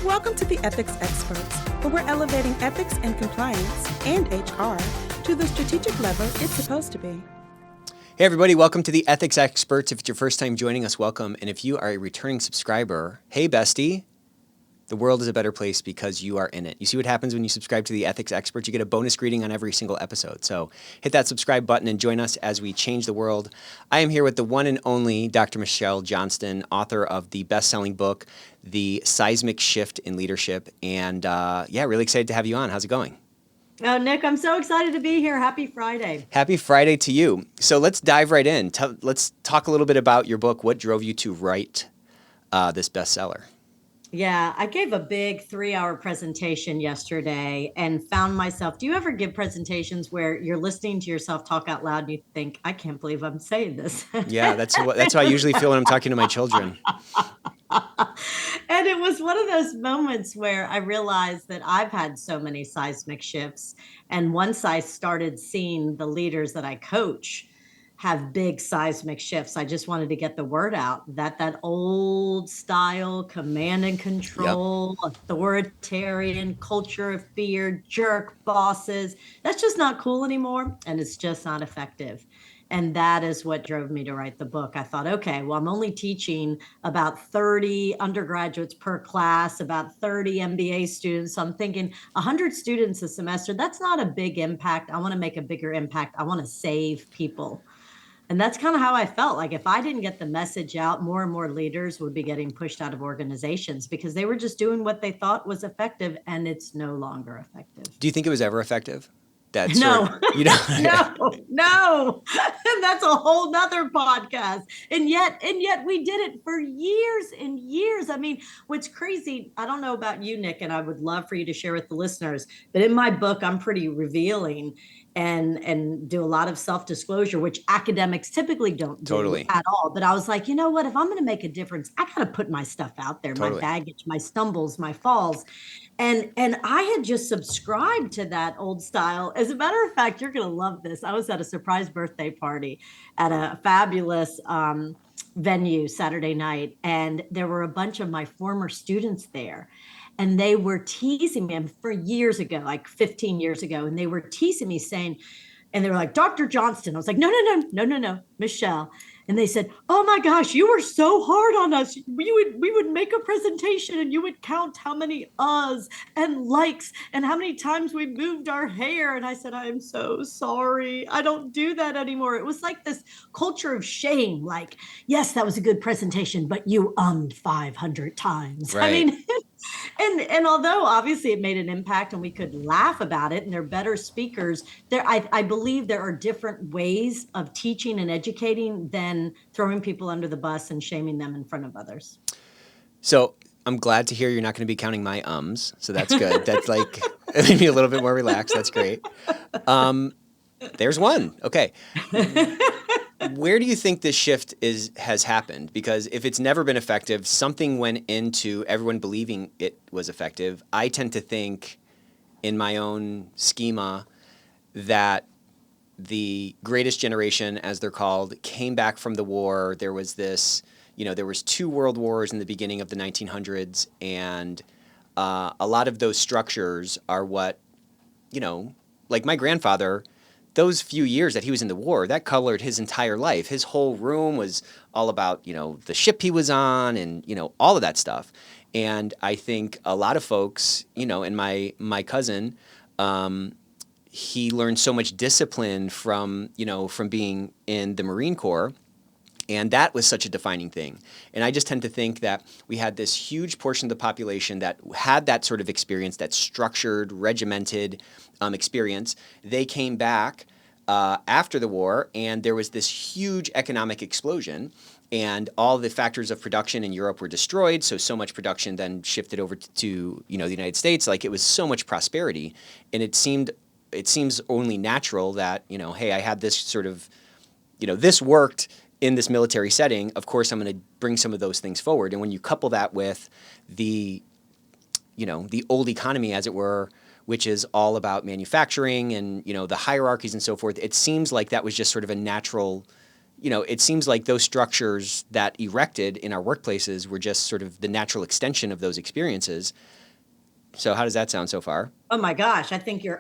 Welcome to the Ethics Experts, where we're elevating ethics and compliance and HR to the strategic level it's supposed to be. Hey everybody, welcome to the Ethics Experts. If it's your first time joining us, welcome. And if you are a returning subscriber, hey bestie, the world is a better place because you are in it. You see what happens when you subscribe to the Ethics Experts? You get a bonus greeting on every single episode. So hit that subscribe button and join us as we change the world. I am here with the one and only Dr. Michelle Johnston, author of the best-selling book, The Seismic Shift in Leadership. And really excited to have you on. How's it going? Oh, Nick, I'm so excited to be here. Happy Friday. Happy Friday to you. So let's dive right in. Let's talk a little bit about your book. What drove you to write this bestseller? Yeah, I gave a big 3-hour presentation yesterday and found myself, do you ever give presentations where you're listening to yourself talk out loud and you think, I can't believe I'm saying this? Yeah, that's how I usually feel when I'm talking to my children. And it was one of those moments where I realized that I've had so many seismic shifts. And once I started seeing the leaders that I coach have big seismic shifts, I just wanted to get the word out that old style command and control, authoritarian culture of fear, jerk bosses, that's just not cool anymore. And it's just not effective. And that is what drove me to write the book. I thought, okay, well, I'm only teaching about 30 undergraduates per class, about 30 MBA students. So I'm thinking 100 students a semester, that's not a big impact. I want to make a bigger impact. I want to save people. And that's kind of how I felt. Like if I didn't get the message out, more and more leaders would be getting pushed out of organizations because they were just doing what they thought was effective, and it's no longer effective. Do you think it was ever effective? No. And that's a whole nother podcast. And yet we did it for years and years. I mean, what's crazy, I don't know about you, Nick, and I would love for you to share with the listeners, but in my book, I'm pretty revealing and do a lot of self-disclosure, which academics typically don't do at all. But I was like, you know what, if I'm going to make a difference, I got to put my stuff out there, my baggage, my stumbles, my falls. And I had just subscribed to that old style. As a matter of fact, you're going to love this. I was at a surprise birthday party at a fabulous venue Saturday night, and there were a bunch of my former students there. And they were teasing me for years ago, like 15 years ago. And they were teasing me saying, and they were like, Dr. Johnston. I was like, no, Michelle. And they said, oh my gosh, you were so hard on us. We would make a presentation and you would count how many uhs and likes and how many times we moved our hair. And I said, I am so sorry. I don't do that anymore. It was like this culture of shame. Like, yes, that was a good presentation, but you 500 times. Right. I mean, and although obviously it made an impact and we could laugh about it and they're better speakers, I believe there are different ways of teaching and educating than throwing people under the bus and shaming them in front of others. So I'm glad to hear you're not going to be counting my ums. So that's good. That's like made me a little bit more relaxed. That's great. There's one. Okay. Where do you think this shift has happened? Because if it's never been effective, something went into everyone believing it was effective. I tend to think in my own schema that the greatest generation, as they're called, came back from the war. There was this, there was 2 world wars in the beginning of the 1900s, and a lot of those structures are what, like my grandfather, those few years that he was in the war, that colored his entire life. His whole room was all about, the ship he was on and, all of that stuff. And I think a lot of folks, and my cousin, he learned so much discipline from being in the Marine Corps. And that was such a defining thing. And I just tend to think that we had this huge portion of the population that had that sort of experience, that structured, regimented experience. They came back after the war, and there was this huge economic explosion. And all the factors of production in Europe were destroyed. So much production then shifted over to the United States. Like it was so much prosperity. And it seems only natural that, hey, I had this sort of, this worked in this military setting. Of course, I'm going to bring some of those things forward. And when you couple that with the old economy, as it were, which is all about manufacturing and, the hierarchies and so forth, it seems like that was just sort of a natural it seems like those structures that erected in our workplaces were just sort of the natural extension of those experiences. So how does that sound so far? Oh my gosh, I think you're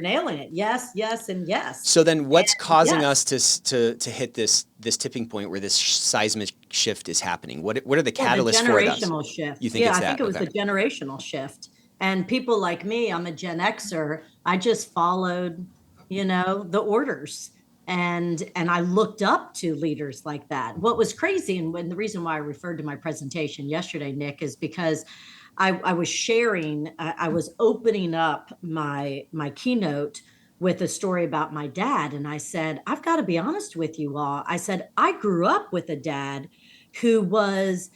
nailing it. Yes, yes, and yes. So then what's causing yes. us to hit this tipping point where this seismic shift is happening? What are the catalysts for this? Generational shift. You think Yeah, it's I that? think it was Okay. the generational shift. And people like me, I'm a Gen Xer. I just followed, the orders. And I looked up to leaders like that. What was crazy, and when the reason why I referred to my presentation yesterday, Nick, is because I was sharing, I was opening up my keynote with a story about my dad. And I said, I've got to be honest with you all. I said, I grew up with a dad who was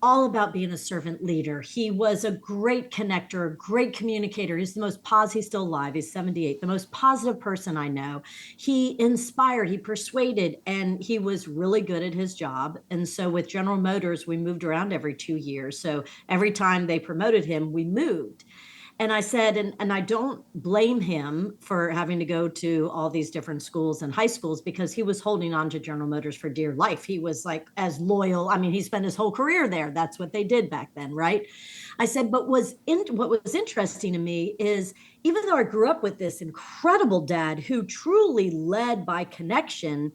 all about being a servant leader. He was a great connector, a great communicator. He's the most positive, he's still alive. He's 78, the most positive person I know. He inspired, he persuaded, and he was really good at his job. And so with General Motors, we moved around every 2 years. So every time they promoted him, we moved. And I said, and I don't blame him for having to go to all these different schools and high schools, because he was holding on to General Motors for dear life. He was like as loyal. I mean, he spent his whole career there. That's what they did back then, right? I said, but what was interesting to me is, even though I grew up with this incredible dad who truly led by connection,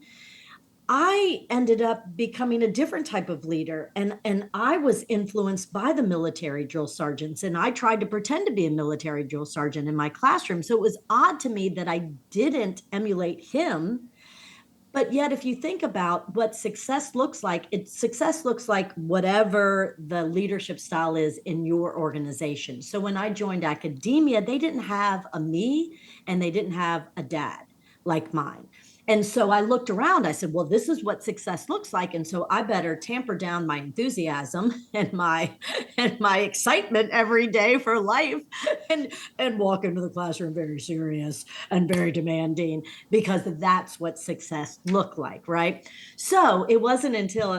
I ended up becoming a different type of leader, and I was influenced by the military drill sergeants, and I tried to pretend to be a military drill sergeant in my classroom. So it was odd to me that I didn't emulate him. But yet, if you think about what success looks like, success looks like whatever the leadership style is in your organization. So when I joined academia, they didn't have a me and they didn't have a dad like mine. And so I looked around, I said, well, this is what success looks like. And so I better tamper down my enthusiasm and my excitement every day for life, and walk into the classroom very serious and very demanding, because that's what success looked like, right? So it wasn't until,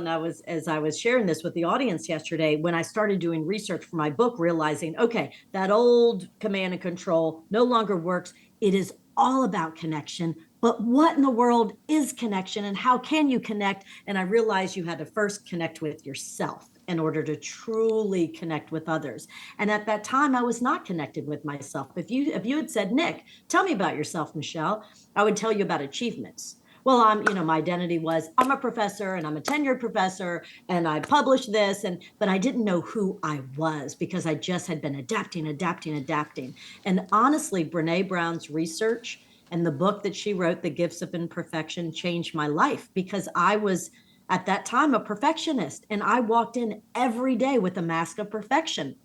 as I was sharing this with the audience yesterday, when I started doing research for my book, realizing, okay, that old command and control no longer works. It is all about connection. But what in the world is connection, and how can you connect? And I realized you had to first connect with yourself in order to truly connect with others. And at that time, I was not connected with myself. If you had said, Nick, tell me about yourself, Michelle, I would tell you about achievements. Well, my identity was, I'm a professor and I'm a tenured professor and I published this, but I didn't know who I was, because I just had been adapting. And honestly, Brene Brown's research and the book that she wrote, The Gifts of Imperfection, changed my life, because I was at that time a perfectionist, and I walked in every day with a mask of perfection.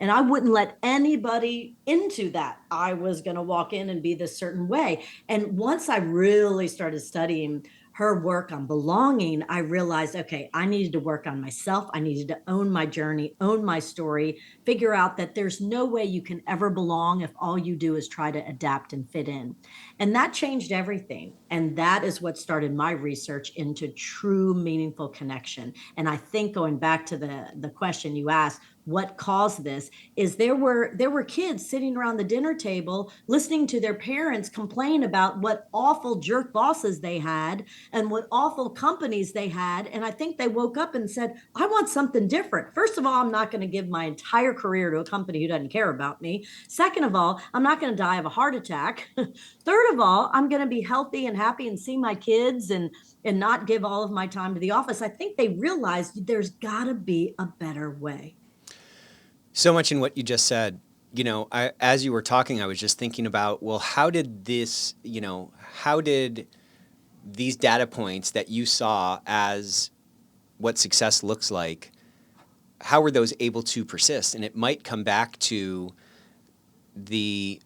And I wouldn't let anybody into that. I was going to walk in and be this certain way. And once I really started studying her work on belonging, I realized, okay, I needed to work on myself. I needed to own my journey, own my story, figure out that there's no way you can ever belong if all you do is try to adapt and fit in. And that changed everything. And that is what started my research into true, meaningful connection. And I think, going back to the question you asked, what caused this, is there were kids sitting around the dinner table listening to their parents complain about what awful jerk bosses they had and what awful companies they had. And I think they woke up and said, I want something different. First of all, I'm not going to give my entire career to a company who doesn't care about me. Second of all, I'm not going to die of a heart attack. Third of all, I'm going to be healthy and happy and see my kids and not give all of my time to the office. I think they realized there's got to be a better way. So much in what you just said. As you were talking, I was just thinking about, well, how did these data points that you saw as what success looks like, how were those able to persist? And it might come back to the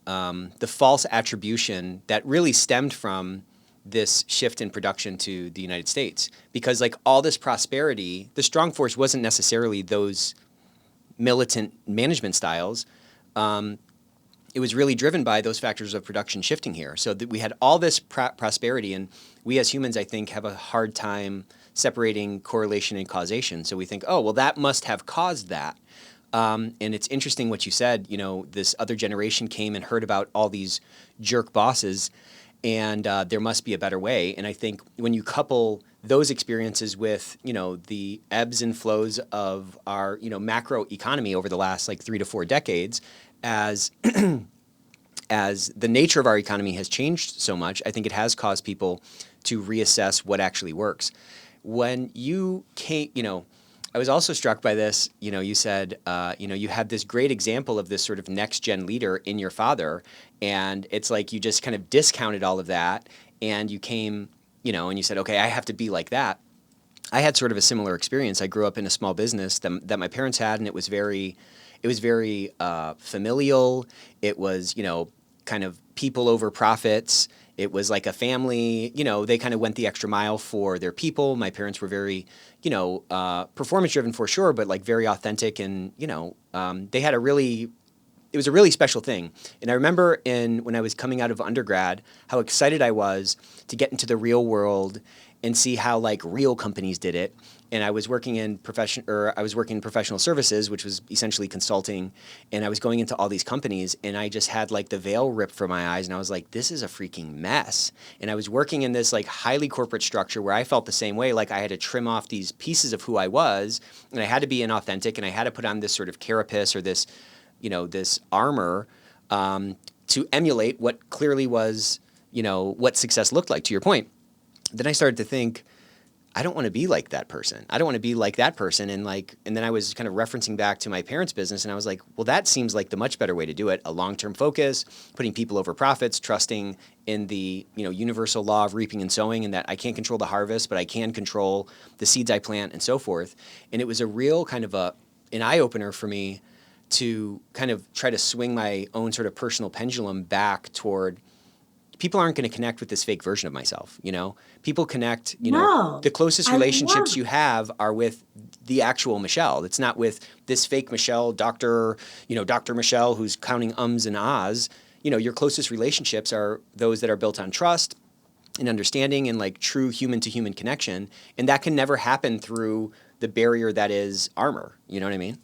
false attribution that really stemmed from this shift in production to the United States. Because like all this prosperity, the strong force wasn't necessarily those militant management styles. It was really driven by those factors of production shifting here. So that we had all this prosperity, and we as humans, I think, have a hard time separating correlation and causation. So we think, oh, well, that must have caused that. And it's interesting what you said, this other generation came and heard about all these jerk bosses, and there must be a better way. And I think when you couple those experiences with, the ebbs and flows of our, macro economy over the last like 3 to 4 decades, as as the nature of our economy has changed so much, I think it has caused people to reassess what actually works. When you came, I was also struck by this. You said, you had this great example of this sort of next gen leader in your father, and it's like you just kind of discounted all of that, and you came, and you said, okay, I have to be like that. I had sort of a similar experience. I grew up in a small business that my parents had, and it was very familial. It was, kind of people over profits. It was like a family, they kind of went the extra mile for their people. My parents were very, performance driven for sure, but like very authentic, and, they had it was a really special thing. And I remember when I was coming out of undergrad, how excited I was to get into the real world and see how like real companies did it. And I was working in professional services, which was essentially consulting. And I was going into all these companies, and I just had like the veil ripped from my eyes, and I was like, this is a freaking mess. And I was working in this like highly corporate structure where I felt the same way. Like I had to trim off these pieces of who I was, and I had to be inauthentic, and I had to put on this sort of carapace or this, this armor to emulate what clearly was, what success looked like, to your point. Then I started to think, I don't want to be like that person. I don't want to be like that person. And then I was kind of referencing back to my parents' business, and I was like, well, that seems like the much better way to do it. A long-term focus, putting people over profits, trusting in the, universal law of reaping and sowing, and that I can't control the harvest, but I can control the seeds I plant and so forth. And it was a real kind of an eye-opener for me to kind of try to swing my own sort of personal pendulum back toward people aren't going to connect with this fake version of myself. People connect, the closest relationships you have are with the actual Michelle. It's not with this fake Michelle, Dr. Michelle, who's counting ums and ahs. Your closest relationships are those that are built on trust and understanding and like true human to human connection. And that can never happen through the barrier that is armor. You know what I mean?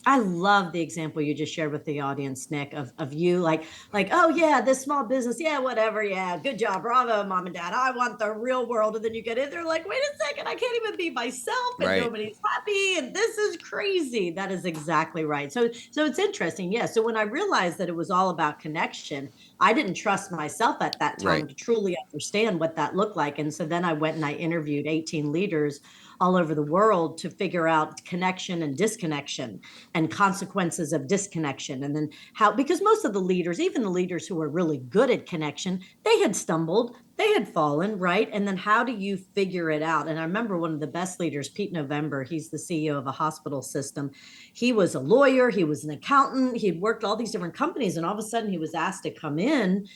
I love the example you just shared with the audience, Nick, of you like, oh yeah, this small business. Yeah, whatever. Yeah. Good job. Bravo, mom and dad. I want the real world. And then you get in there like, wait a second, I can't even be myself, and right. Nobody's happy. And this is crazy. That is exactly right. So it's interesting. Yeah. So when I realized that it was all about connection, I didn't trust myself at that time right. to truly understand what that looked like. And so then I went and I interviewed 18 leaders all over the world to figure out connection and disconnection and consequences of disconnection. And then because most of the leaders, even the leaders who were really good at connection, they had stumbled, they had fallen, right? And then how do you figure it out? And I remember one of the best leaders, Pete November, he's the CEO of a hospital system. He was a lawyer, he was an accountant, he'd worked all these different companies, and all of a sudden he was asked to come in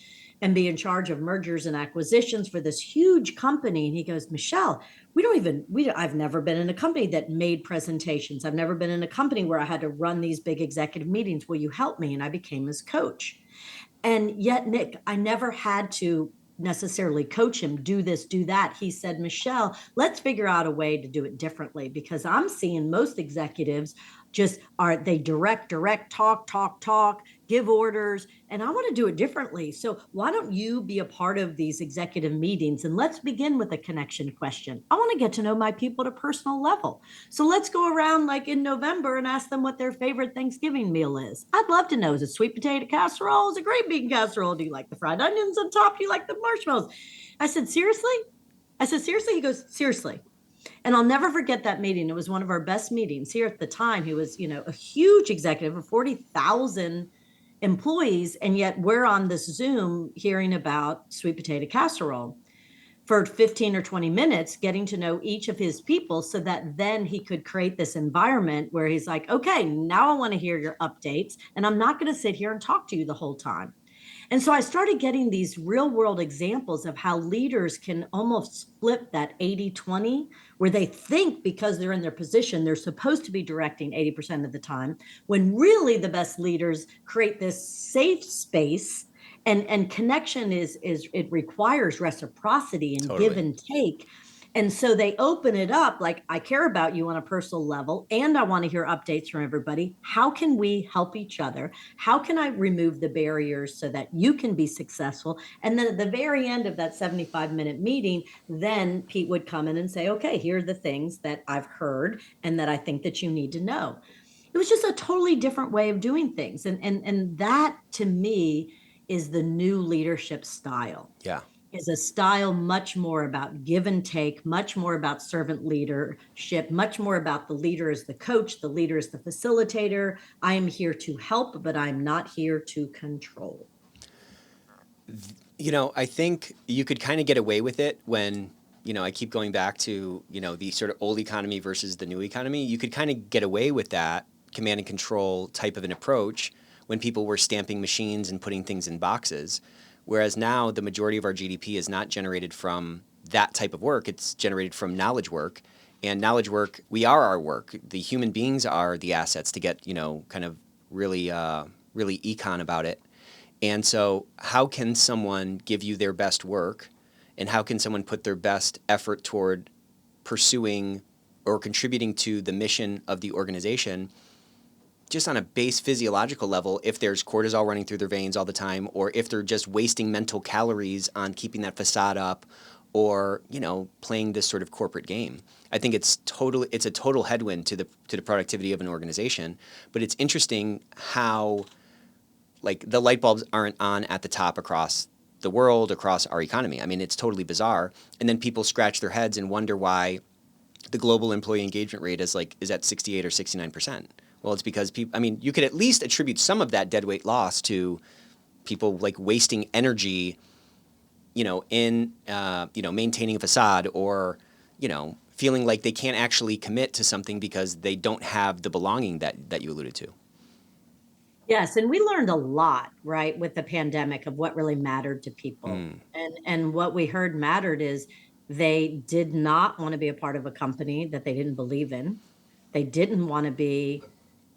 and be in charge of mergers and acquisitions for this huge company. And he goes, Michelle, I've never been in a company that made presentations. I've never been in a company where I had to run these big executive meetings. Will you help me? And I became his coach. And yet, Nick, I never had to necessarily coach him, do this, do that. He said, Michelle, let's figure out a way to do it differently, because I'm seeing most executives they direct, talk, give orders, and I want to do it differently. So why don't you be a part of these executive meetings? And let's begin with a connection question. I want to get to know my people at a personal level. So let's go around like in November and ask them what their favorite Thanksgiving meal is. I'd love to know. Is it sweet potato casserole? Is it green bean casserole? Do you like the fried onions on top? Do you like the marshmallows? I said, seriously? He goes, seriously. And I'll never forget that meeting. It was one of our best meetings here at the time. He was, a huge executive of 40,000 employees. And yet we're on this Zoom hearing about sweet potato casserole for 15 or 20 minutes, getting to know each of his people so that then he could create this environment where he's like, okay, now I want to hear your updates. And I'm not going to sit here and talk to you the whole time. And so I started getting these real world examples of how leaders can almost split that 80-20, where they think because they're in their position, they're supposed to be directing 80% of the time, when really the best leaders create this safe space. And connection it requires reciprocity and Totally. give and take. And so they open it up like, I care about you on a personal level, and I want to hear updates from everybody. How can we help each other? How can I remove the barriers so that you can be successful? And then at the very end of that 75-minute meeting, then Pete would come in and say, okay, here are the things that I've heard and that I think that you need to know. It was just a totally different way of doing things. And that to me is the new leadership style. Yeah. Is a style much more about give and take, much more about servant leadership, much more about the leader as the coach, the leader as the facilitator. I am here to help, but I'm not here to control. I think you could kind of get away with it when, I keep going back to, the sort of old economy versus the new economy. You could kind of get away with that command and control type of an approach when people were stamping machines and putting things in boxes. Whereas now the majority of our GDP is not generated from that type of work. It's generated from knowledge work. And knowledge work, we are our work. The human beings are the assets to get, kind of really, really econ about it. And so how can someone give you their best work, and how can someone put their best effort toward pursuing or contributing to the mission of the organization just on a base physiological level if there's cortisol running through their veins all the time, or if they're just wasting mental calories on keeping that facade up, or, playing this sort of corporate game. I think it's a total headwind to the productivity of an organization. But it's interesting how like the light bulbs aren't on at the top across the world, across our economy. I mean, it's totally bizarre. And then people scratch their heads and wonder why the global employee engagement rate is at 68 or 69%. Well, it's because people, I mean, you could at least attribute some of that deadweight loss to people like wasting energy, in, maintaining a facade, or, feeling like they can't actually commit to something because they don't have the belonging that you alluded to. Yes, and we learned a lot, right, with the pandemic of what really mattered to people. And what we heard mattered is they did not want to be a part of a company that they didn't believe in. They didn't want to be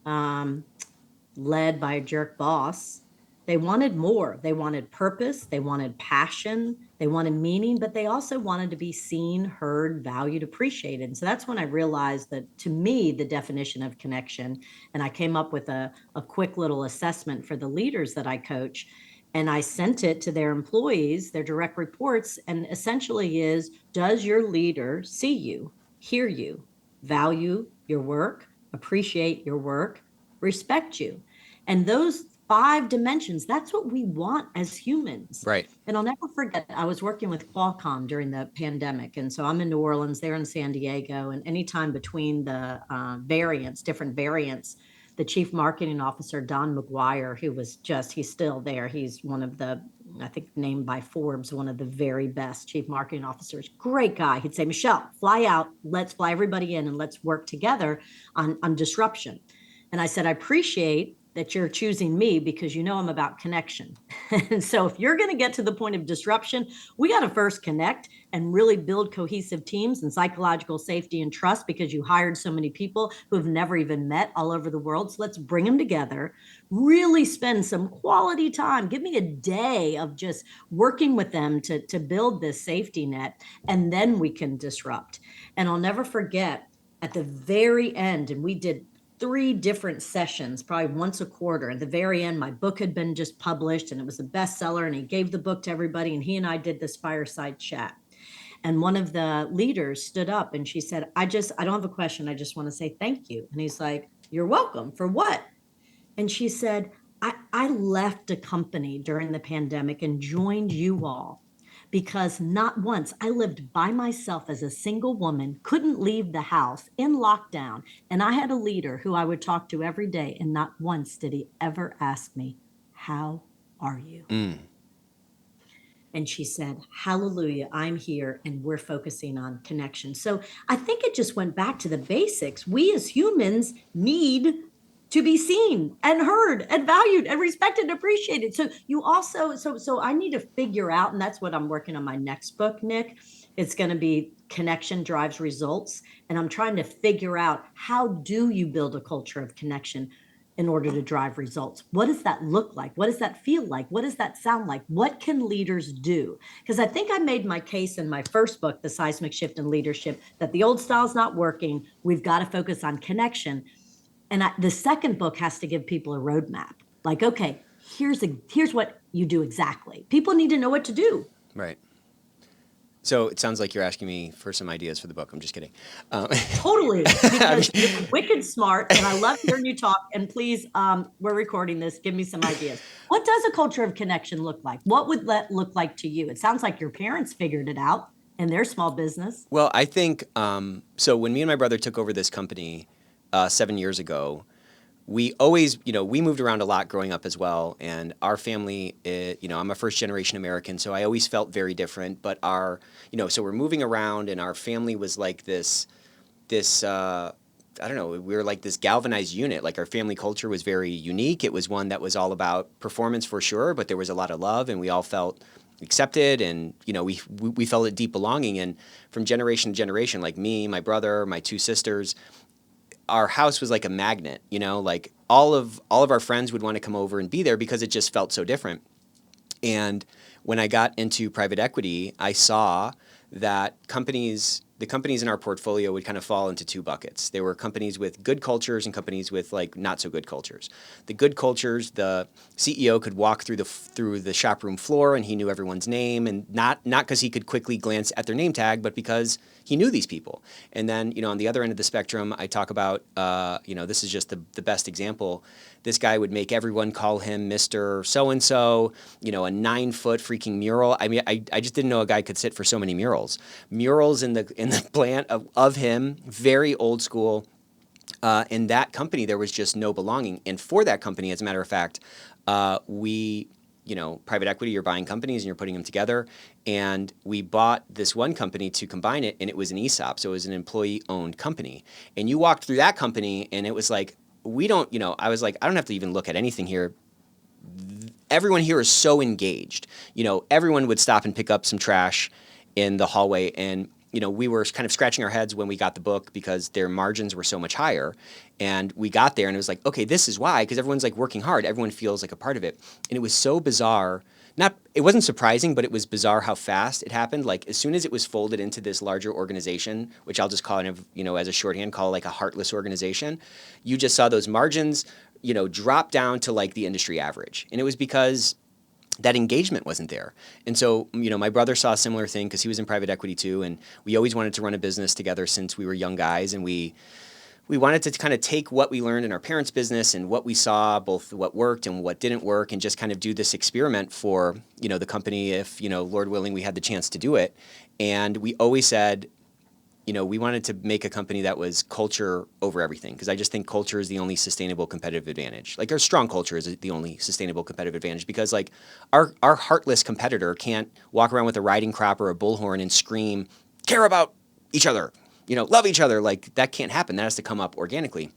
led by a jerk boss. They wanted more. They wanted purpose. They wanted passion. They wanted meaning, but they also wanted to be seen, heard, valued, appreciated. And so that's when I realized that, to me, the definition of connection, and I came up with a quick little assessment for the leaders that I coach. And I sent it to their employees, their direct reports, and essentially is, does your leader see you, hear you, value your work, appreciate your work, respect you? And those 5 dimensions, that's what we want as humans. Right. And I'll never forget, I was working with Qualcomm during the pandemic. And so I'm in New Orleans, they're in San Diego. And anytime between the different variants, the chief marketing officer, Don McGuire, who was he's still there. He's one of the, I think, named by Forbes, one of the very best chief marketing officers. Great guy. He'd say, Michelle, fly out. Let's fly everybody in and let's work together on disruption. And I said, I appreciate that you're choosing me because I'm about connection. And so if you're going to get to the point of disruption, we got to first connect and really build cohesive teams and psychological safety and trust, because you hired so many people who have never even met all over the world. So let's bring them together, really spend some quality time. Give me a day of just working with them to build this safety net, and then we can disrupt. And I'll never forget, at the very end, and we did 3 different sessions, probably once a quarter. At the very end, my book had been just published and it was a bestseller, and he gave the book to everybody, and he and I did this fireside chat. And one of the leaders stood up and she said, I don't have a question. I just want to say thank you. And he's like, you're welcome. For what? And she said, I left a company during the pandemic and joined you all because not once, I lived by myself as a single woman, couldn't leave the house in lockdown. And I had a leader who I would talk to every day. And not once did he ever ask me, how are you? And she said, hallelujah, I'm here, and we're focusing on connection. So I think it just went back to the basics. We as humans need to be seen and heard and valued and respected and appreciated. So you also, so I need to figure out, and that's what I'm working on my next book, Nick. It's going to be Connection Drives Results. And I'm trying to figure out, how do you build a culture of connection? in order to drive results? What does that look like? What does that feel like? What does that sound like? What can leaders do? Because I think I made my case in my first book, The Seismic Shift in Leadership, that the old style is not working. We've got to focus on connection. And the second book has to give people a roadmap. Like, okay, here's what you do exactly. People need to know what to do. Right. So it sounds like you're asking me for some ideas for the book. I'm just kidding. Totally, because you're wicked smart, and I love hearing you talk. And please, we're recording this. Give me some ideas. What does a culture of connection look like? What would that look like to you? It sounds like your parents figured it out in their small business. Well, I think so. When me and my brother took over this company 7 years ago, we always, we moved around a lot growing up as well. And our family, I'm a first generation American, so I always felt very different. But so we're moving around, and our family was like this, I don't know, we were like this galvanized unit. Like our family culture was very unique. It was one that was all about performance for sure, but there was a lot of love, and we all felt accepted, and we felt a deep belonging. And from generation to generation, like me, my brother, my two sisters, our house was like a magnet, like all of our friends would want to come over and be there because it just felt so different. And when I got into private equity, I saw that the companies in our portfolio would kind of fall into two buckets. There were companies with good cultures and companies with like not so good cultures. The good cultures, the CEO could walk through the shop room floor and he knew everyone's name, and not because he could quickly glance at their name tag, but because he knew these people. And then, on the other end of the spectrum, I talk about, this is just the best example. This guy would make everyone call him Mr. So-and-so, a 9-foot freaking mural. I mean, I just didn't know a guy could sit for so many murals. Murals in the plant of him, very old school. In that company, there was just no belonging. And for that company, as a matter of fact, private equity, you're buying companies and you're putting them together. And we bought this one company to combine it, and it was an ESOP. So it was an employee-owned company. And you walked through that company, and it was like, I was like, I don't have to even look at anything here. Everyone here is so engaged. Everyone would stop and pick up some trash in the hallway. And, we were kind of scratching our heads when we got the book because their margins were so much higher. And we got there and it was like, okay, this is why, because everyone's like working hard. Everyone feels like a part of it. And it was so bizarre. It wasn't surprising, but it was bizarre how fast it happened. Like as soon as it was folded into this larger organization, which I'll just call as a shorthand, call like a heartless organization, you just saw those margins, drop down to like the industry average. And it was because that engagement wasn't there. And so, my brother saw a similar thing because he was in private equity too. And we always wanted to run a business together since we were young guys. And we wanted to kind of take what we learned in our parents' business and what we saw, both what worked and what didn't work, and just kind of do this experiment for, the company if, Lord willing, we had the chance to do it. And we always said, we wanted to make a company that was culture over everything, because I just think culture is the only sustainable competitive advantage. Like our strong culture is the only sustainable competitive advantage, because like our heartless competitor can't walk around with a riding crop or a bullhorn and scream, care about each other, love each other. Like that can't happen. That has to come up organically.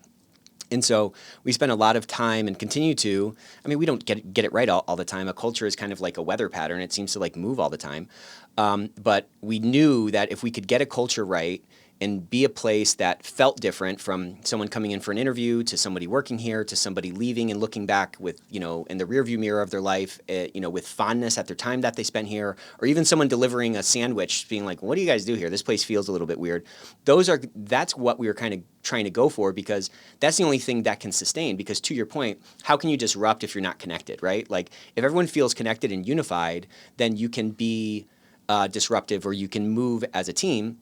And so we spend a lot of time and continue to, we don't get it right all the time. A culture is kind of like a weather pattern. It seems to like move all the time. But we knew that if we could get a culture right and be a place that felt different, from someone coming in for an interview to somebody working here to somebody leaving and looking back with, in the rearview mirror of their life, with fondness at their time that they spent here, or even someone delivering a sandwich being like, what do you guys do here? This place feels a little bit weird. That's what we were kind of trying to go for, because that's the only thing that can sustain. Because to your point, how can you disrupt if you're not connected, right? Like if everyone feels connected and unified, then you can be disruptive, or you can move as a team.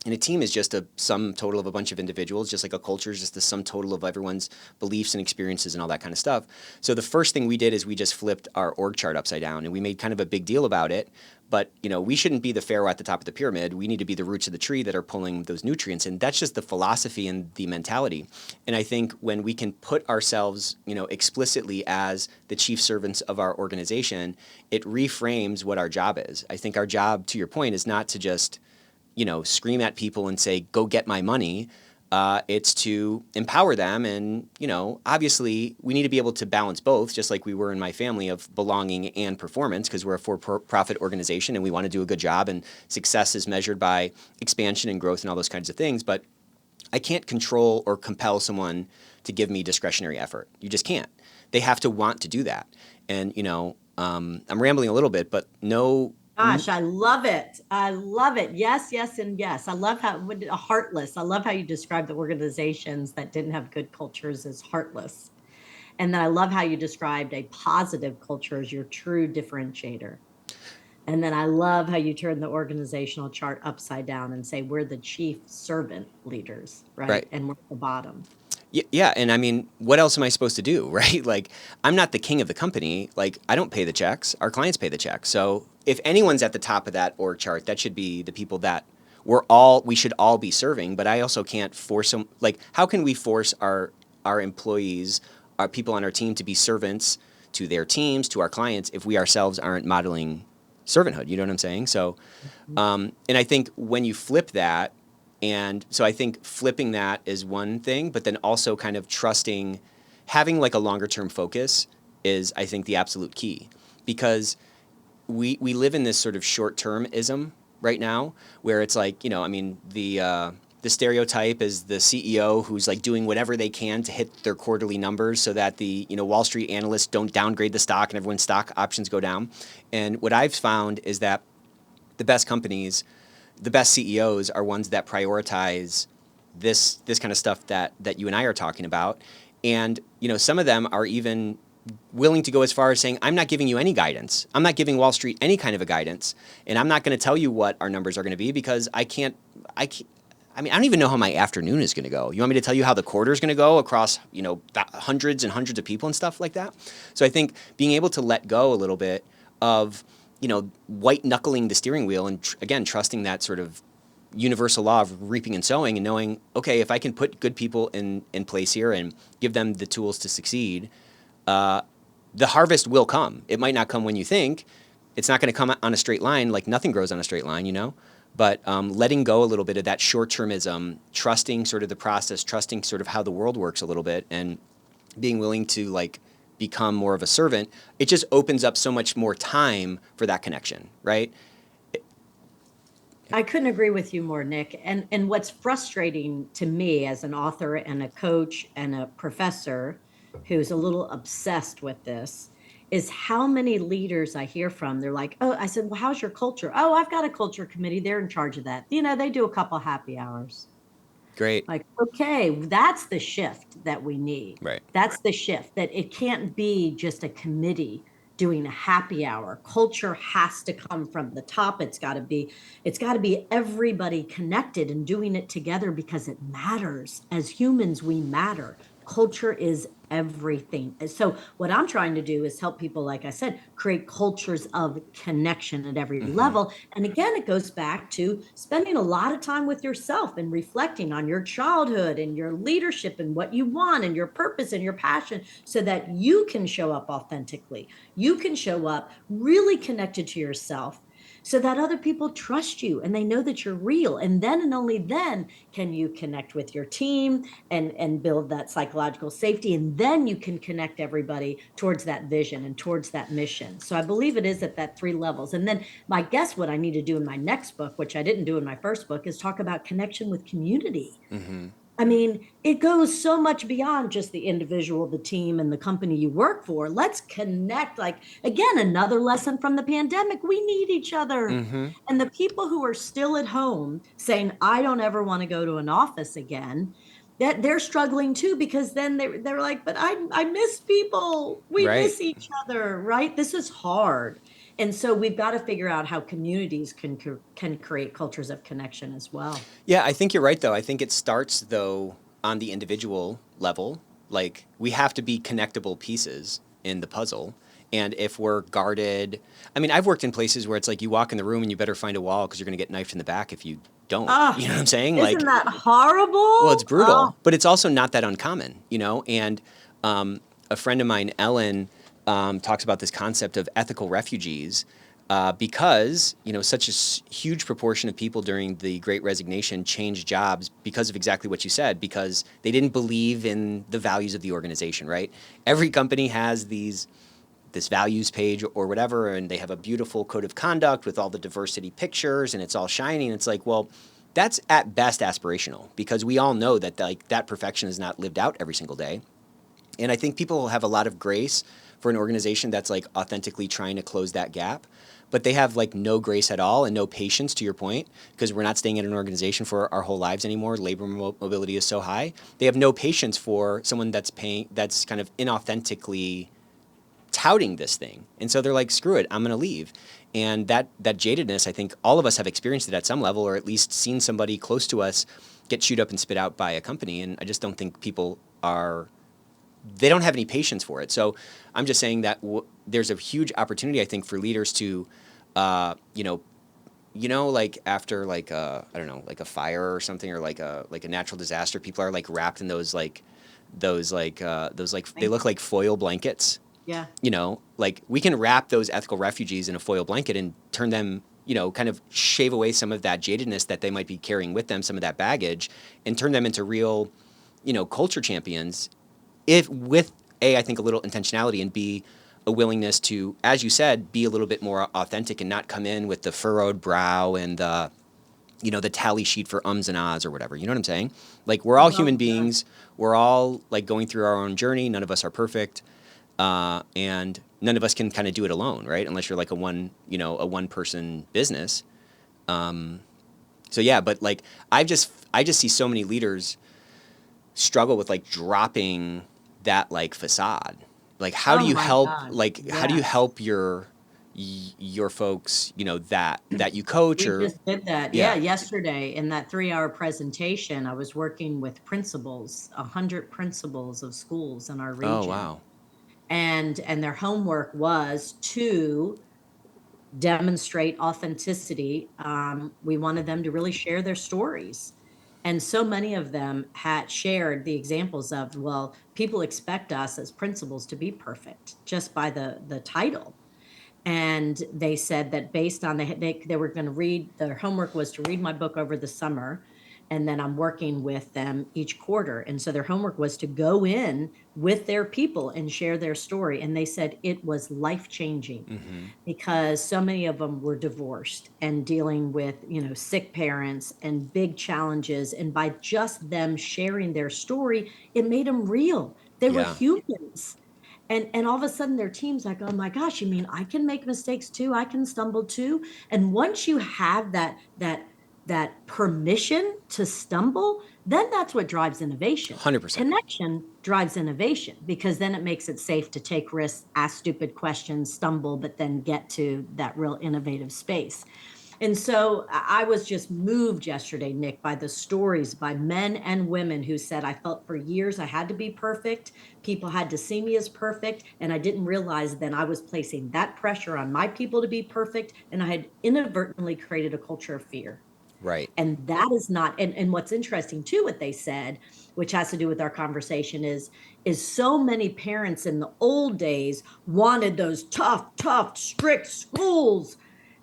And a team is just a sum total of a bunch of individuals, just like a culture is just the sum total of everyone's beliefs and experiences and all that kind of stuff. So the first thing we did is we just flipped our org chart upside down, and we made kind of a big deal about it. But, we shouldn't be the pharaoh at the top of the pyramid. We need to be the roots of the tree that are pulling those nutrients. And that's just the philosophy and the mentality. And I think when we can put ourselves, explicitly as the chief servants of our organization, it reframes what our job is. I think our job, to your point, is not to just scream at people and say, go get my money. It's to empower them. And, obviously we need to be able to balance both, just like we were in my family, of belonging and performance, because we're a for-profit organization and we want to do a good job, and success is measured by expansion and growth and all those kinds of things. But I can't control or compel someone to give me discretionary effort. You just can't. They have to want to do that. And, I'm rambling a little bit, but no. Gosh, I love it. I love it. Yes, yes, and yes. I love how heartless. I love how you describe the organizations that didn't have good cultures as heartless. And then I love how you described a positive culture as your true differentiator. And then I love how you turn the organizational chart upside down and say we're the chief servant leaders, right? Right. And we're at the bottom. Yeah, and I mean, what else am I supposed to do, right? Like, I'm not the king of the company. Like, I don't pay the checks. Our clients pay the checks. So if anyone's at the top of that org chart, that should be the people that we should all be serving. But I also can't force them. Like, how can we force our employees, our people on our team, to be servants to their teams, to our clients, if we ourselves aren't modeling servanthood? You know what I'm saying? So, and I think when you flip that. And so I think flipping that is one thing, but then also kind of trusting, having like a longer term focus is, I think, the absolute key. Because we live in this sort of short termism right now where it's like, the stereotype is the CEO who's like doing whatever they can to hit their quarterly numbers so that the Wall Street analysts don't downgrade the stock and everyone's stock options go down. And what I've found is that the best companies, the best CEOs are ones that prioritize this kind of stuff that you and I are talking about. And, some of them are even willing to go as far as saying, I'm not giving you any guidance. I'm not giving Wall Street any kind of a guidance. And I'm not going to tell you what our numbers are going to be because I don't even know how my afternoon is going to go. You want me to tell you how the quarter is going to go across, hundreds and hundreds of people and stuff like that? So I think being able to let go a little bit of, white knuckling the steering wheel and again, trusting that sort of universal law of reaping and sowing and knowing, okay, if I can put good people in place here and give them the tools to succeed, the harvest will come. It might not come when you think. It's not going to come on a straight line. Like nothing grows on a straight line, but letting go a little bit of that short-termism, trusting sort of the process, trusting sort of how the world works a little bit and being willing to like become more of a servant, it just opens up so much more time for that connection, right? I couldn't agree with you more, Nick. And what's frustrating to me as an author and a coach and a professor who's a little obsessed with this is how many leaders I hear from. They're like, oh, I said, well, how's your culture? Oh, I've got a culture committee. They're in charge of that. They do a couple happy hours. Great. Like, okay, that's the shift that we need. Right. That's the shift, that it can't be just a committee doing a happy hour. Culture has to come from the top. It's got to be everybody connected and doing it together because it matters. As humans, we matter. Culture is everything. So what I'm trying to do is help people, like I said, create cultures of connection at every level. And again, it goes back to spending a lot of time with yourself and reflecting on your childhood and your leadership and what you want and your purpose and your passion so that you can show up authentically. You can show up really connected to yourself so that other people trust you and they know that you're real. And then and only then can you connect with your team and build that psychological safety. And then you can connect everybody towards that vision and towards that mission. So I believe it is at that 3 levels. And then I guess what I need to do in my next book, which I didn't do in my first book, is talk about connection with community. Mm-hmm. I mean, it goes so much beyond just the individual, the team, and the company you work for. Let's connect. Like, again, another lesson from the pandemic. We need each other. Mm-hmm. And the people who are still at home saying, I don't ever want to go to an office again, that they're struggling too, because then they're like, but I miss people. We miss each other, right? This is hard. And so we've got to figure out how communities can create cultures of connection as well. Yeah, I think you're right, though. I think it starts, though, on the individual level. Like, we have to be connectable pieces in the puzzle. And if we're guarded, I mean, I've worked in places where it's like you walk in the room and you better find a wall because you're going to get knifed in the back if you don't. You know what I'm saying? Isn't that horrible? Well, it's brutal, but it's also not that uncommon, And a friend of mine, Ellen, talks about this concept of ethical refugees because, such a huge proportion of people during the Great Resignation changed jobs because of exactly what you said, because they didn't believe in the values of the organization, right? Every company has this values page or whatever, and they have a beautiful code of conduct with all the diversity pictures, and it's all shiny, and it's like, well, that's at best aspirational, because we all know that like that perfection is not lived out every single day. And I think people have a lot of grace for an organization that's like authentically trying to close that gap, but they have like no grace at all and no patience, to your point, because we're not staying in an organization for our whole lives anymore. Labor mobility is so high. They have no patience for someone that's kind of inauthentically touting this thing. And so they're like, screw it, I'm going to leave. And that jadedness, I think all of us have experienced it at some level, or at least seen somebody close to us get chewed up and spit out by a company. And I just don't think people they don't have any patience for it. So I'm just saying that there's a huge opportunity, I think, for leaders to, like after like I don't know, like a fire or something, or like a natural disaster, people are like wrapped in those they look like foil blankets. Yeah. Like we can wrap those ethical refugees in a foil blanket and turn them, kind of shave away some of that jadedness that they might be carrying with them, some of that baggage, and turn them into real, culture champions. If with I think a little intentionality, and B, a willingness to, as you said, be a little bit more authentic and not come in with the furrowed brow and the tally sheet for ums and ahs or whatever. You know what I'm saying? Like we're all human beings. We're all like going through our own journey. None of us are perfect. And none of us can kind of do it alone, right? Unless you're like a one person business. So yeah, but like I just see so many leaders struggle with like dropping that like facade. Like how do you help how do you help your folks, that you coach? We or just did that. Yeah. Yesterday in that 3-hour presentation, I was working with principals, 100 principals of schools in our region. Oh, wow. And their homework was to demonstrate authenticity. We wanted them to really share their stories. And so many of them had shared the examples of, well, people expect us as principals to be perfect just by the title. And they said that based on they were going to read, their homework was to read my book over the summer. And then I'm working with them each quarter. And so their homework was to go in with their people and share their story. And they said it was life-changing because so many of them were divorced and dealing with, sick parents and big challenges. And by just them sharing their story, it made them real. They were humans. And all of a sudden their team's like, oh my gosh, you mean I can make mistakes too? I can stumble too. And once you have that permission to stumble, then that's what drives innovation. 100%. Connection drives innovation because then it makes it safe to take risks, ask stupid questions, stumble, but then get to that real innovative space. And so I was just moved yesterday, Nick, by the stories by men and women who said, I felt for years I had to be perfect. People had to see me as perfect. And I didn't realize then I was placing that pressure on my people to be perfect. And I had inadvertently created a culture of fear. Right. And that is not, and what's interesting too, what they said, which has to do with our conversation is so many parents in the old days wanted those tough, strict schools.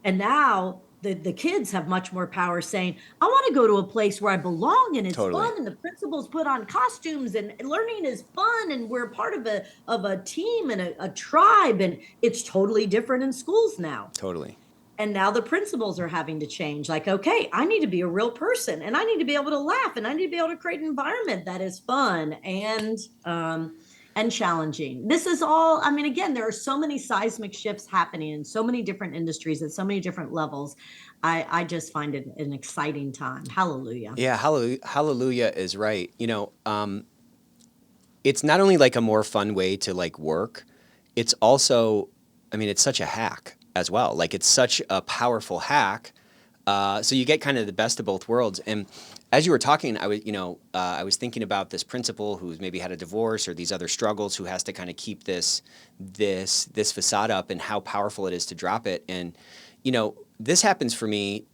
And now the kids have much more power saying, I want to go to a place where I belong and it's fun and the principals put on costumes and learning is fun and we're part of a team and a tribe. And it's totally different in schools now. Totally. And now the principals are having to change. Like, okay, I need to be a real person and I need to be able to laugh and I need to be able to create an environment that is fun and challenging. This is all, I mean, again, there are so many seismic shifts happening in so many different industries at so many different levels. I just find it an exciting time. Hallelujah. Yeah, hallelujah is right. It's not only like a more fun way to like work, it's also, I mean, it's such a hack as well. Like it's such a powerful hack. So you get kind of the best of both worlds. And as you were talking, I was thinking about this principal who's maybe had a divorce or these other struggles, who has to kind of keep this facade up, and how powerful it is to drop it. And this happens for me.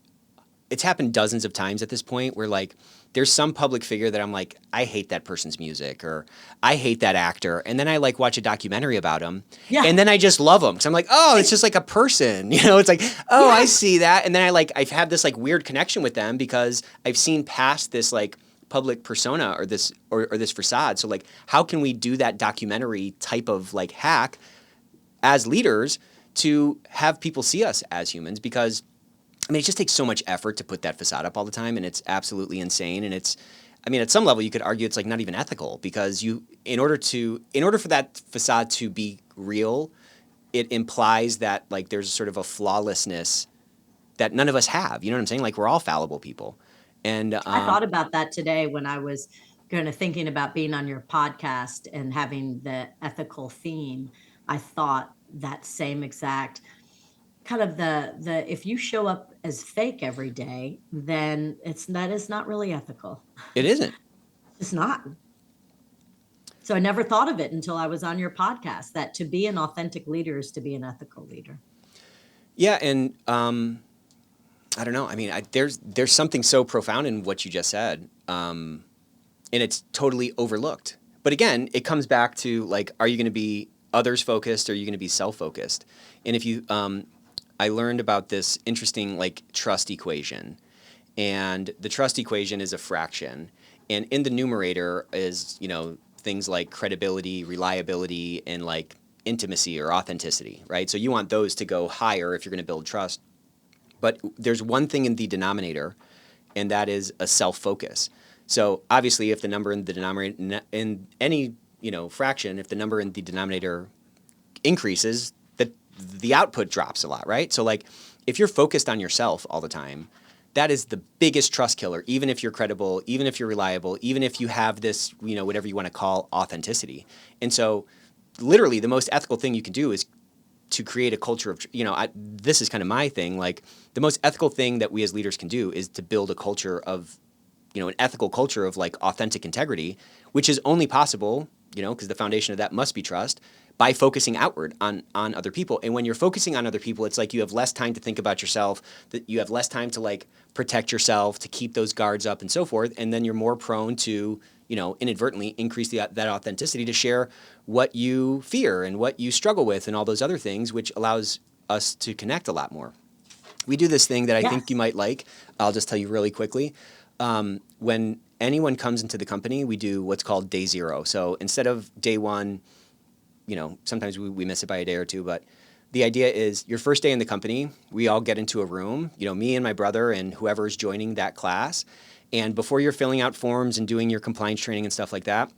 It's happened dozens of times at this point, where like there's some public figure that I'm like, I hate that person's music, or I hate that actor. And then I like watch a documentary about him. Yeah. And then I just love him. Cause I'm like, oh, it's just like a person, it's like, oh, yeah. I see that. And then I've had this like weird connection with them because I've seen past this like public persona or this facade. So like, how can we do that documentary type of like hack as leaders to have people see us as humans? Because I mean, it just takes so much effort to put that facade up all the time, and it's absolutely insane. And I mean, at some level, you could argue it's like not even ethical because in order for that facade to be real, it implies that like there's sort of a flawlessness that none of us have. You know what I'm saying? Like we're all fallible people. And I thought about that today when I was kind of thinking about being on your podcast and having the ethical theme. I thought that same exact kind of the if you show up as fake every day, then that is not really ethical. it isn't. It's not. So I never thought of it until I was on your podcast, that to be an authentic leader is to be an ethical leader. Yeah, and I don't know. I mean, there's something so profound in what you just said, and it's totally overlooked. But again, it comes back to like, are you going to be others focused or are you going to be self focused? And if you, I learned about this interesting like trust equation, and the trust equation is a fraction, and in the numerator is things like credibility, reliability, and like intimacy or authenticity, right? So you want those to go higher if you're going to build trust. But there's one thing in the denominator, and that is a self-focus. So obviously, if the number in the denominator in any fraction, if the number in the denominator increases, the output drops a lot, right? So like, if you're focused on yourself all the time, that is the biggest trust killer. Even if you're credible, even if you're reliable, even if you have this, whatever you want to call authenticity. And so, literally, the most ethical thing you can do is to create a culture of, this is kind of my thing. Like the most ethical thing that we as leaders can do is to build a culture of, an ethical culture of like authentic integrity, which is only possible, because the foundation of that must be trust, by focusing outward on other people. And when you're focusing on other people, it's like you have less time to think about yourself, that you have less time to like protect yourself, to keep those guards up and so forth. And then you're more prone to, inadvertently increase that authenticity to share what you fear and what you struggle with and all those other things, which allows us to connect a lot more. We do this thing that I think you might like. I'll just tell you really quickly. When anyone comes into the company, we do what's called day zero. So instead of day one, sometimes we miss it by a day or two, but the idea is your first day in the company, we all get into a room, me and my brother and whoever is joining that class. And before you're filling out forms and doing your compliance training and stuff like that,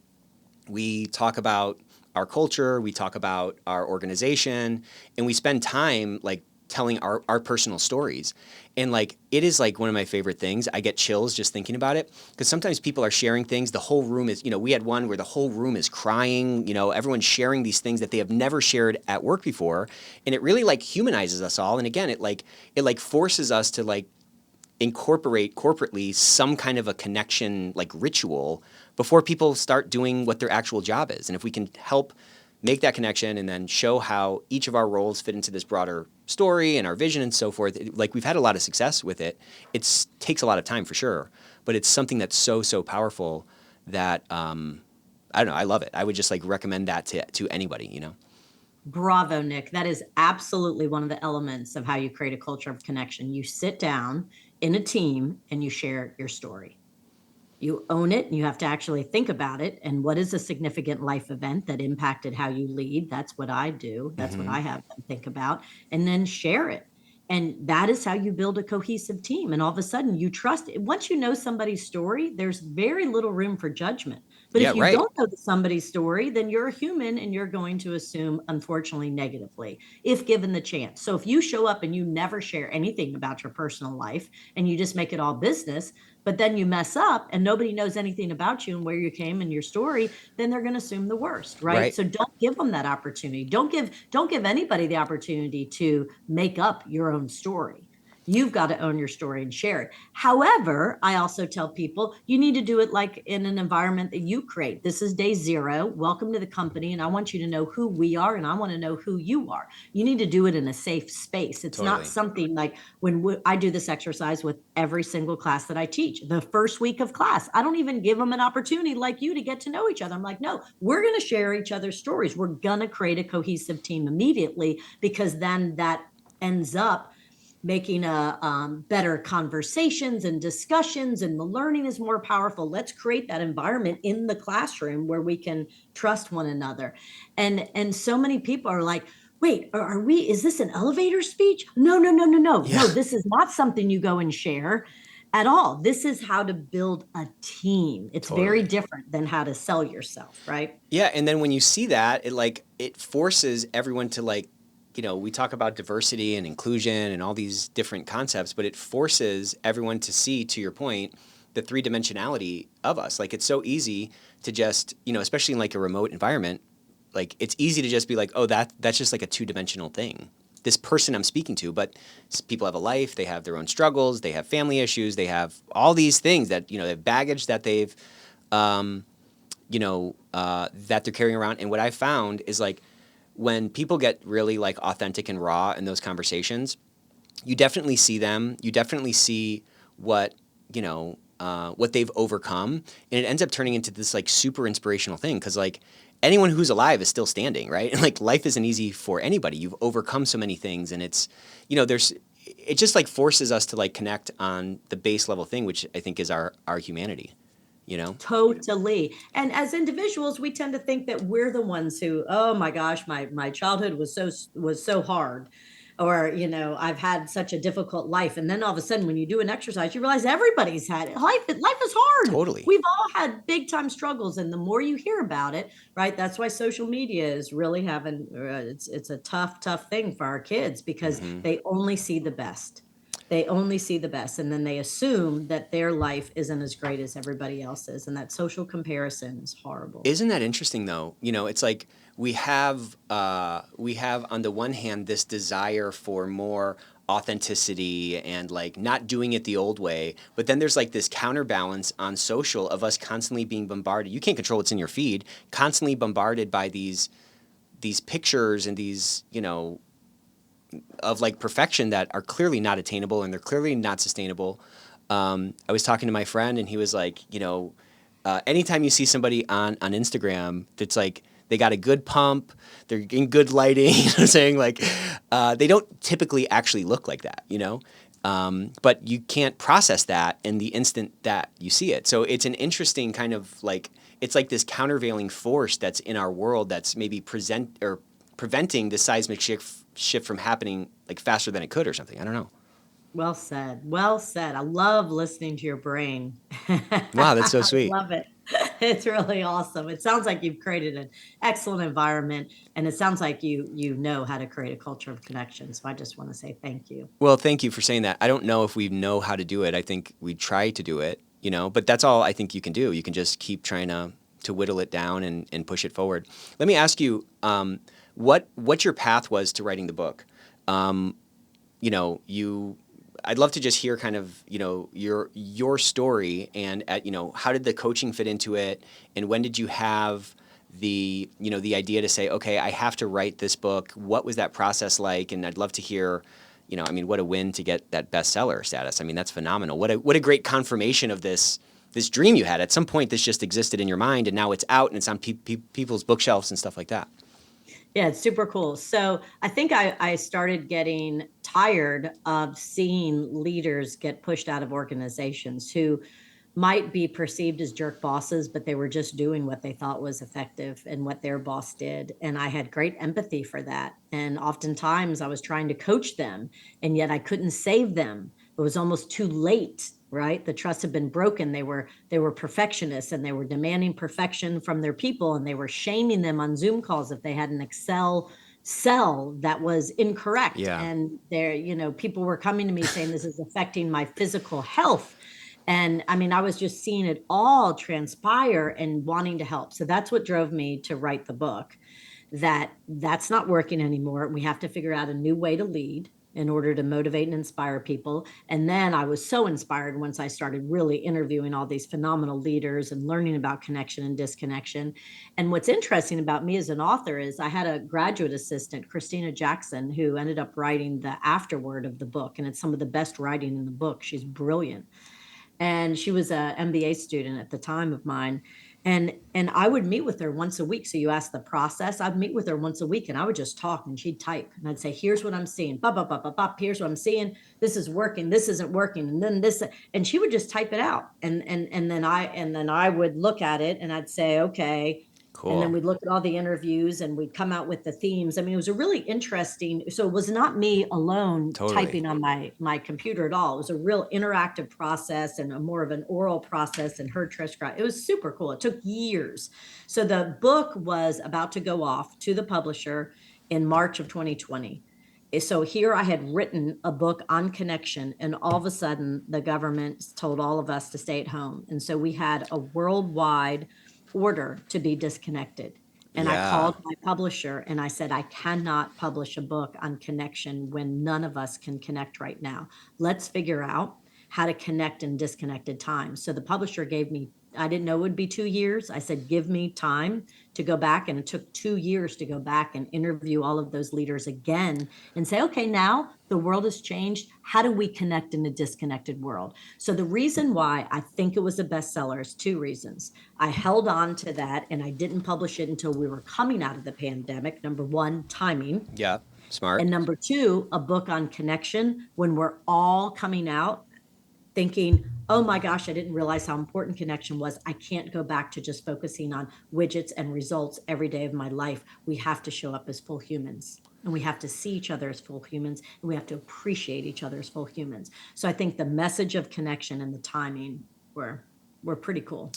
we talk about our culture, we talk about our organization, and we spend time like telling our personal stories. And like, it is like one of my favorite things. I get chills just thinking about it because sometimes people are sharing things. The whole room is, we had one where the whole room is crying, everyone's sharing these things that they have never shared at work before. And it really like humanizes us all. And again, it forces us to like incorporate corporately some kind of a connection, like ritual before people start doing what their actual job is. And if we can help make that connection and then show how each of our roles fit into this broader story and our vision and so forth. Like we've had a lot of success with it. It takes a lot of time for sure, but it's something that's so, so powerful that, I don't know, I love it. I would just like recommend that to anybody, Bravo, Nick. That is absolutely one of the elements of how you create a culture of connection. You sit down in a team and you share your story. You own it and you have to actually think about it. And what is a significant life event that impacted how you lead? That's what I do. That's what I have them think about, and then share it. And that is how you build a cohesive team. And all of a sudden you trust it. Once you know somebody's story, there's very little room for judgment. But if you don't know somebody's story, then you're a human and you're going to assume, unfortunately, negatively, if given the chance. So if you show up and you never share anything about your personal life and you just make it all business, but then you mess up and nobody knows anything about you and where you came and your story, then they're going to assume the worst, right? So don't give them that opportunity. Don't give anybody the opportunity to make up your own story. You've got to own your story and share it. However, I also tell people you need to do it like in an environment that you create. This is day zero. Welcome to the company. And I want you to know who we are and I want to know who you are. You need to do it in a safe space. It's not something like when I do this exercise with every single class that I teach. The first week of class, I don't even give them an opportunity like you to get to know each other. I'm like, no, we're going to share each other's stories. We're going to create a cohesive team immediately because then that ends up making better conversations and discussions, and the learning is more powerful. Let's create that environment in the classroom where we can trust one another. And so many people are like, wait, is this an elevator speech? No, no, no, no, no. Yeah. No, this is not something you go and share at all. This is how to build a team. It's very Totally. different than how to sell yourself, right? Yeah, and then when you see that, it forces everyone to we talk about diversity and inclusion and all these different concepts, but it forces everyone to see, to your point, the three dimensionality of us. Like it's so easy to just, especially in like a remote environment, like it's easy to just be like, oh, that's just like a two-dimensional thing. This person I'm speaking to, but people have a life, they have their own struggles, they have family issues, they have all these things that, they have baggage that they've that they're carrying around. And what I found is like when people get really like authentic and raw in those conversations, you definitely see them. You definitely see what what they've overcome, and it ends up turning into this like super inspirational thing because like anyone who's alive is still standing, right? And like life isn't easy for anybody. You've overcome so many things, and it's it just like forces us to like connect on the base level thing, which I think is our humanity. Totally. And as individuals, we tend to think that we're the ones who, oh my gosh, my childhood was so hard. Or, I've had such a difficult life. And then all of a sudden, when you do an exercise, you realize everybody's had it. Life is hard. Totally. We've all had big time struggles. And the more you hear about it, right? That's why social media is really having, it's a tough thing for our kids because they only see the best. They only see the best, and then they assume that their life isn't as great as everybody else's, and that social comparison is horrible. Isn't that interesting though? It's like we have on the one hand this desire for more authenticity and like not doing it the old way, but then there's like this counterbalance on social of us constantly being bombarded. You can't control what's in your feed, constantly bombarded by these pictures and these, of like perfection that are clearly not attainable and they're clearly not sustainable. I was talking to my friend and he was like, anytime you see somebody on Instagram that's like, they got a good pump, they're in good lighting, I'm saying like, they don't typically actually look like that, but you can't process that in the instant that you see it. So it's an interesting kind of like, it's like this countervailing force that's in our world that's maybe preventing the seismic shift from happening like faster than it could or something. I don't know. Well said. Well said. I love listening to your brain. Wow, that's so sweet. I love it. It's really awesome. It sounds like you've created an excellent environment, and it sounds like you know how to create a culture of connection. So I just want to say thank you. Well, thank you for saying that. I don't know if we know how to do it. I think we try to do it, but that's all I think you can do. You can just keep trying to whittle it down and push it forward. Let me ask you, what your path was to writing the book. I'd love to just hear kind of, your story and how did the coaching fit into it, and when did you have the idea to say, okay, I have to write this book? What was that process like? And I'd love to hear, what a win to get that bestseller status. I mean, that's phenomenal. What a great confirmation of this dream you had. At some point, this just existed in your mind, and now it's out and it's on people's bookshelves and stuff like that. Yeah, it's super cool. So I think I started getting tired of seeing leaders get pushed out of organizations who might be perceived as jerk bosses, but they were just doing what they thought was effective and what their boss did. And I had great empathy for that. And oftentimes I was trying to coach them, and yet I couldn't save them. It was almost too late, right? The trust had been broken. They were perfectionists, and they were demanding perfection from their people, and they were shaming them on Zoom calls if they had an Excel cell that was incorrect. Yeah. And people were coming to me saying this is affecting my physical health. And I mean, I was just seeing it all transpire and wanting to help. So that's what drove me to write the book, that's not working anymore. We have to figure out a new way to lead in order to motivate and inspire people. And then I was so inspired once I started really interviewing all these phenomenal leaders and learning about connection and disconnection. And what's interesting about me as an author is I had a graduate assistant, Christina Jackson, who ended up writing the afterword of the book. And it's some of the best writing in the book. She's brilliant. And she was an MBA student at the time of mine. And I would meet with her once a week. So you asked the process. I'd meet with her once a week, and I would just talk, and she'd type, and I'd say, here's what I'm seeing. Bop, bop, bop, bop, bop. Here's what I'm seeing. This is working. This isn't working. And then this, and she would just type it out. And then I would look at it, and I'd say, okay, And then Cool. we'd look at all the interviews and we'd come out with the themes. I mean, it was a really interesting. So it was not me alone Totally. typing on my computer at all. It was a real interactive process and a more of an oral process and her transcribe. It was super cool. It took years. So the book was about to go off to the publisher in March of 2020. So here I had written a book on connection, and all of a sudden the government told all of us to stay at home. And so we had a worldwide order to be disconnected. And I Yeah. called my publisher and I said, I cannot publish a book on connection when none of us can connect right now. Let's figure out how to connect in disconnected time. So the publisher gave me, I didn't know it would be 2 years. I said, give me time to go back. And it took 2 years to go back and interview all of those leaders again and say, okay, now the world has changed. How do we connect in a disconnected world? So the reason why I think it was a bestseller is two reasons. I held on to that and I didn't publish it until we were coming out of the pandemic. Number one, timing. Yeah. Smart. And number two, a book on connection when we're all coming out thinking, oh my gosh, I didn't realize how important connection was. I can't go back to just focusing on widgets and results every day of my life. We have to show up as full humans. And we have to see each other as full humans, and we have to appreciate each other as full humans. So I think the message of connection and the timing were pretty cool.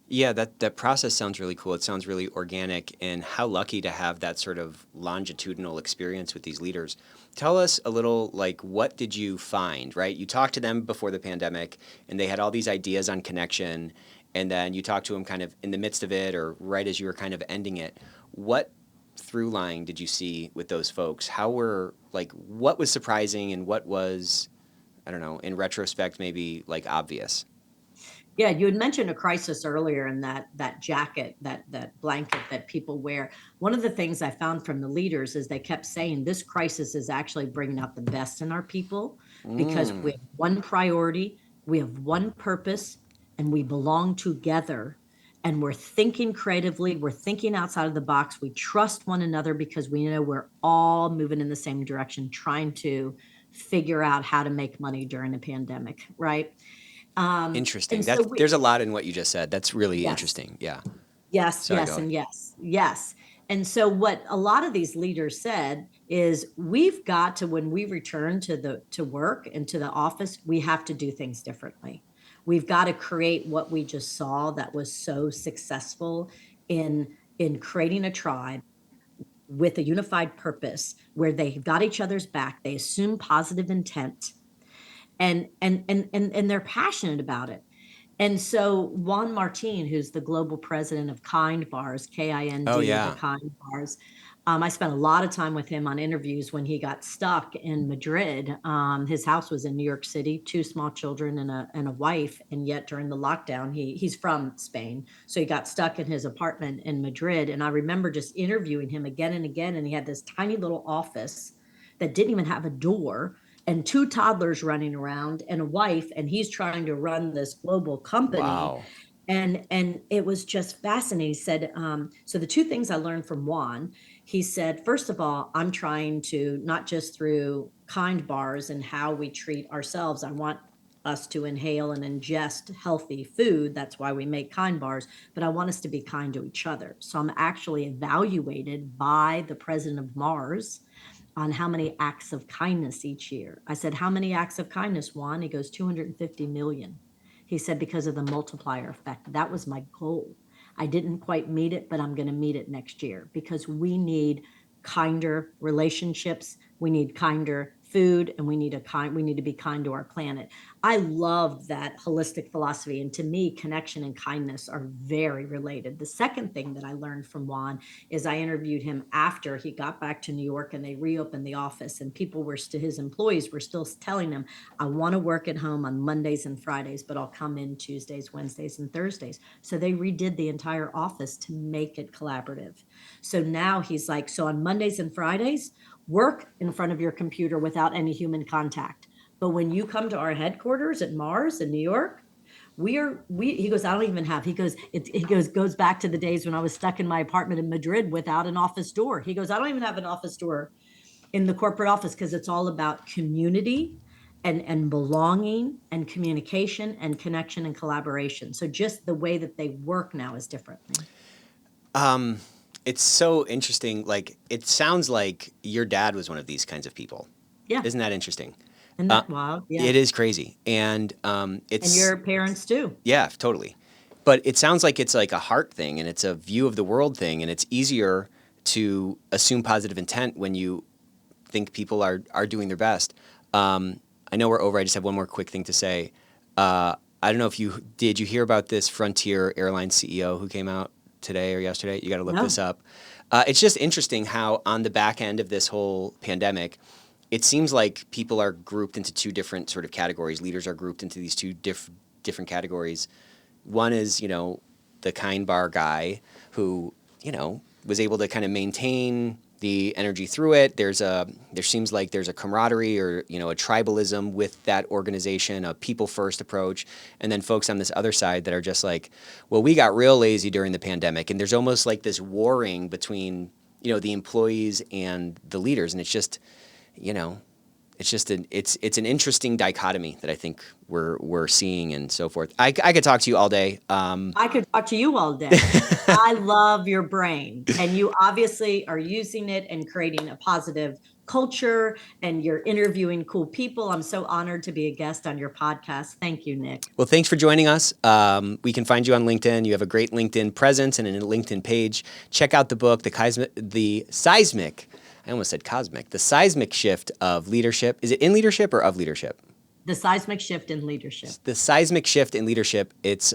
Yeah, that process sounds really cool. It sounds really organic, and how lucky to have that sort of longitudinal experience with these leaders. Tell us a little, like, what did you find, right? You talked to them before the pandemic, and they had all these ideas on connection, and then you talked to them kind of in the midst of it or right as you were kind of ending it. What through line did you see with those folks? What was surprising and what was, I don't know, in retrospect, maybe like obvious? Yeah, you had mentioned a crisis earlier in that jacket, that blanket that people wear. One of the things I found from the leaders is they kept saying this crisis is actually bringing out the best in our people because we Mm, have one priority, we have one purpose, and we belong together. And we're thinking creatively, we're thinking outside of the box. We trust one another because we know we're all moving in the same direction, trying to figure out how to make money during a pandemic, right? interesting. And so There's a lot in what you just said. That's really yes, interesting. Yeah. yes, Sorry, go yes, ahead. and yes, yes. And so what a lot of these leaders said is we've got to, when we return to work and to the office, we have to do things differently. We've got to create what we just saw that was so successful in creating a tribe with a unified purpose where they've got each other's back, they assume positive intent, and they're passionate about it. And so Juan Martin, who's the global president of Kind Bars, Oh KIND, the yeah. Kind Bars, I spent a lot of time with him on interviews when he got stuck in Madrid. His house was in New York City, two small children and a wife, and yet during the lockdown, he's from Spain, so he got stuck in his apartment in Madrid. And I remember just interviewing him again and again, and he had this tiny little office that didn't even have a door and two toddlers running around and a wife, and he's trying to run this global company. Wow. And it was just fascinating. He said, so the two things I learned from Juan, he said, first of all, I'm trying to not just through Kind Bars and how we treat ourselves, I want us to inhale and ingest healthy food. That's why we make Kind Bars, but I want us to be kind to each other. So I'm actually evaluated by the president of Mars on how many acts of kindness each year. I said, how many acts of kindness, Juan? He goes, 250 million. He said, because of the multiplier effect. That was my goal. I didn't quite meet it, but I'm going to meet it next year because we need kinder relationships. We need kinder food, and we need to be kind to our planet. I love that holistic philosophy, and to me connection and kindness are very related. The second thing that I learned from Juan is I interviewed him after he got back to New York and they reopened the office, and people were still, his employees were still telling him, I want to work at home on Mondays and Fridays, but I'll come in Tuesdays, Wednesdays, and Thursdays. So they redid the entire office to make it collaborative. So now he's like, so on Mondays and Fridays, work in front of your computer without any human contact. But when you come to our headquarters at Mars in New York, he goes, I don't even have, goes back to the days when I was stuck in my apartment in Madrid without an office door. He goes, I don't even have an office door in the corporate office because it's all about community and belonging and communication and connection and collaboration. So just the way that they work now is differently. It's so interesting. Like, it sounds like your dad was one of these kinds of people. Yeah. Isn't that interesting? Isn't that wild? Yeah. It is crazy. And And it's your parents too. yeah, totally. But it sounds like it's like a heart thing and it's a view of the world thing, and it's easier to assume positive intent when you think people are doing their best. I know we're over. I just have one more quick thing to say. I don't know if you hear about this Frontier Airlines CEO who came out today or yesterday? You got to look this up. It's just interesting how on the back end of this whole pandemic, it seems like people are grouped into two different sort of categories. Leaders are grouped into these two different categories. One is, the kind bar guy who, was able to kind of maintain the energy through it. There seems like there's a camaraderie or, a tribalism with that organization, a people first approach. And then folks on this other side that are just like, well, we got real lazy during the pandemic. And there's almost like this warring between, the employees and the leaders. And it's just, it's an interesting dichotomy that I think we're seeing and so forth. I could talk to you all day. I could talk to you all day. I love your brain, and you obviously are using it and creating a positive culture, and you're interviewing cool people. I'm so honored to be a guest on your podcast. Thank you, Nick. Well, thanks for joining us. We can find you on LinkedIn. You have a great LinkedIn presence and a LinkedIn page. Check out the book, The Seismic Shift of Leadership. Is it in leadership or of leadership? The Seismic Shift in Leadership. The Seismic Shift in Leadership. It's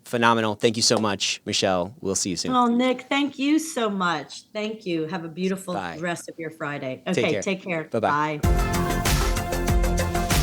phenomenal. Thank you so much, Michelle. We'll see you soon. Oh, Nick, thank you so much. Thank you. Have a beautiful rest of your Friday. Okay, take care. Bye-bye. Bye.